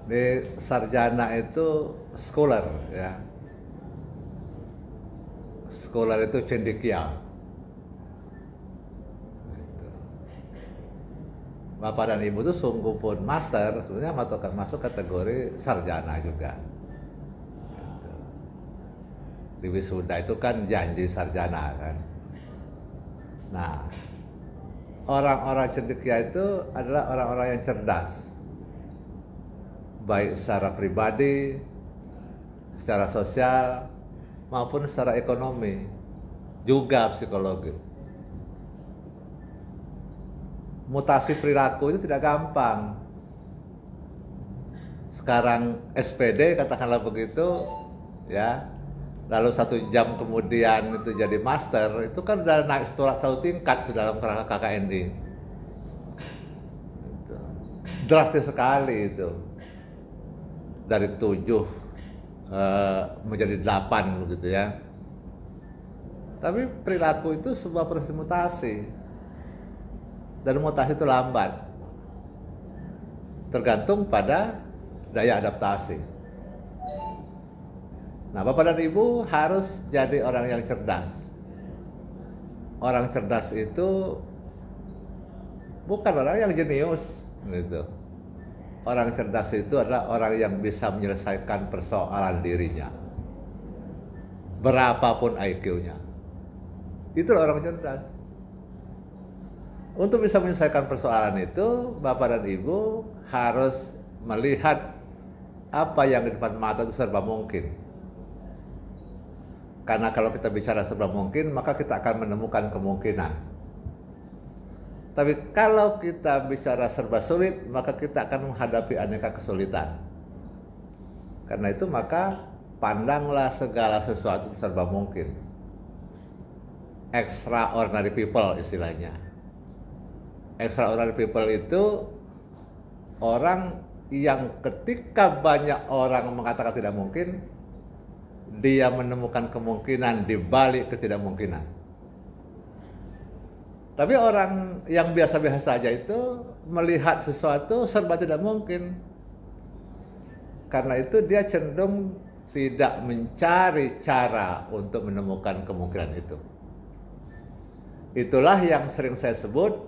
Di sarjana itu scholar ya. Scholar itu cendekia. Gitu. Bapak dan Ibu tuh sungguh pun master, sebenarnya masuk kategori sarjana juga. Gitu. Di wisuda itu kan janji sarjana kan. Nah, orang-orang cendekia itu adalah orang-orang yang cerdas, baik secara pribadi, secara sosial, maupun secara ekonomi, juga psikologis. Mutasi perilaku itu tidak gampang. Sekarang SPD katakanlah begitu, ya. Lalu 1 jam kemudian itu jadi master, itu kan udah naik satu tingkat dalam kerangka KKNI. Gitu. Drastis sekali itu. Dari 7 menjadi 8 begitu ya. Tapi perilaku itu sebuah proses mutasi. Dan mutasi itu lambat. Tergantung pada daya adaptasi. Nah, Bapak dan Ibu harus jadi orang yang cerdas. Orang cerdas itu bukan orang yang jenius gitu. Orang cerdas itu adalah orang yang bisa menyelesaikan persoalan dirinya. Berapapun IQ-nya. Itulah orang cerdas. Untuk bisa menyelesaikan persoalan itu, Bapak dan Ibu harus melihat apa yang di depan mata itu serba mungkin. Karena kalau kita bicara serba mungkin, maka kita akan menemukan kemungkinan. Tapi kalau kita bicara serba sulit, maka kita akan menghadapi aneka kesulitan. Karena itu maka pandanglah segala sesuatu serba mungkin. Extraordinary people istilahnya. Extraordinary people itu orang yang ketika banyak orang mengatakan tidak mungkin, dia menemukan kemungkinan di balik ketidakmungkinan. Tapi orang yang biasa-biasa saja itu melihat sesuatu serba tidak mungkin. Karena itu dia cenderung tidak mencari cara untuk menemukan kemungkinan itu. Itulah yang sering saya sebut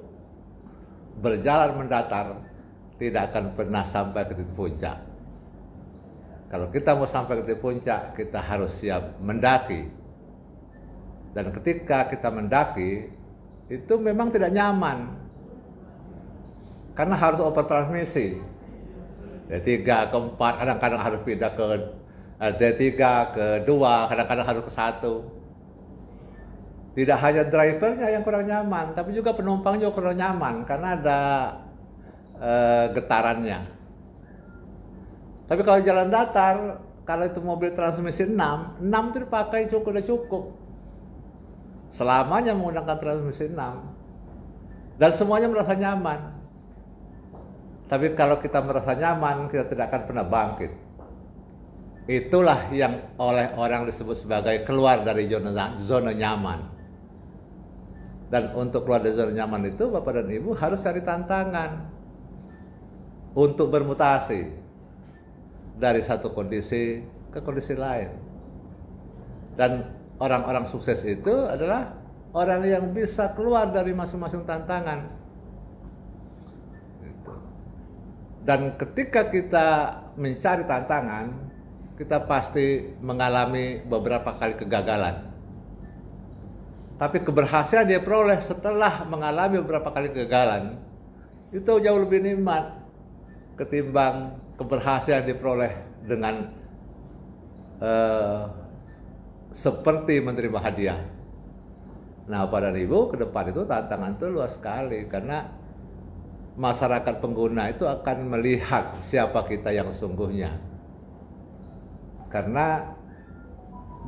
berjalan mendatar tidak akan pernah sampai ke titik puncak. Kalau kita mau sampai ke titik puncak, kita harus siap mendaki. Dan ketika kita mendaki, itu memang tidak nyaman. Karena harus oper transmisi. D3 ke 4, kadang-kadang harus pindah ke D3 ke 2, kadang-kadang harus ke 1. Tidak hanya drivernya yang kurang nyaman, tapi juga penumpang juga kurang nyaman karena ada getarannya. Tapi kalau jalan datar, kalau itu mobil transmisi 6 itu dipakai udah cukup. Selamanya menggunakan transmisi 6. Dan semuanya merasa nyaman. Tapi kalau kita merasa nyaman, kita tidak akan pernah bangkit. Itulah yang oleh orang disebut sebagai keluar dari zona nyaman. Dan untuk keluar dari zona nyaman itu, Bapak dan Ibu harus cari tantangan untuk bermutasi dari satu kondisi ke kondisi lain. Dan orang-orang sukses itu adalah orang yang bisa keluar dari masing-masing tantangan. Dan ketika kita mencari tantangan, kita pasti mengalami beberapa kali kegagalan. Tapi keberhasilan dia peroleh setelah mengalami beberapa kali kegagalan, itu jauh lebih nikmat ketimbang keberhasilan diperoleh dengan seperti menerima hadiah. Nah, Bapak dan Ibu, ke depan itu tantangan itu luas sekali karena masyarakat pengguna itu akan melihat siapa kita yang sungguhnya. Karena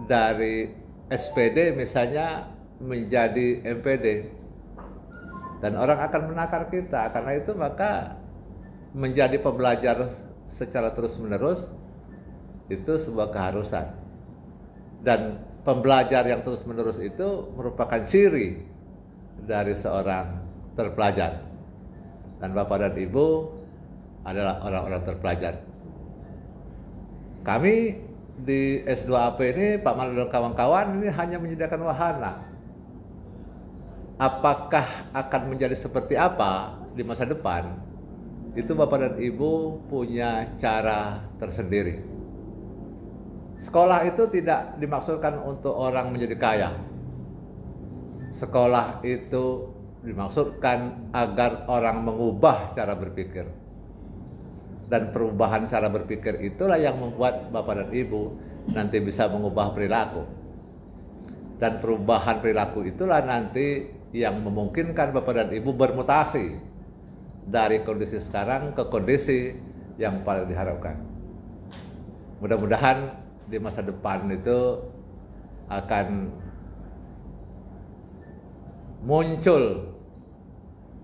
dari SPD misalnya menjadi MPD dan orang akan menakar kita, karena itu maka menjadi pembelajar secara terus-menerus itu sebuah keharusan. Dan pembelajar yang terus-menerus itu merupakan ciri dari seorang terpelajar. Dan Bapak dan Ibu adalah orang-orang terpelajar. Kami di S2AP ini, Pak Malu dan kawan-kawan ini hanya menyediakan wahana. Apakah akan menjadi seperti apa di masa depan? Itu Bapak dan Ibu punya cara tersendiri. Sekolah itu tidak dimaksudkan untuk orang menjadi kaya. Sekolah itu dimaksudkan agar orang mengubah cara berpikir. Dan perubahan cara berpikir itulah yang membuat Bapak dan Ibu nanti bisa mengubah perilaku. Dan perubahan perilaku itulah nanti yang memungkinkan Bapak dan Ibu bermutasi dari kondisi sekarang ke kondisi yang paling diharapkan. Mudah-mudahan di masa depan itu akan muncul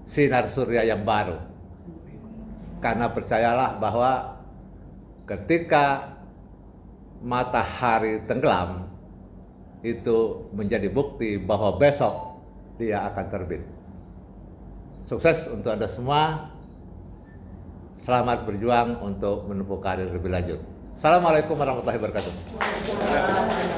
sinar surya yang baru. Karena percayalah bahwa ketika matahari tenggelam, itu menjadi bukti bahwa besok dia akan terbit. Sukses untuk Anda semua. Selamat berjuang untuk menempuh karir lebih lanjut. Assalamualaikum warahmatullahi wabarakatuh.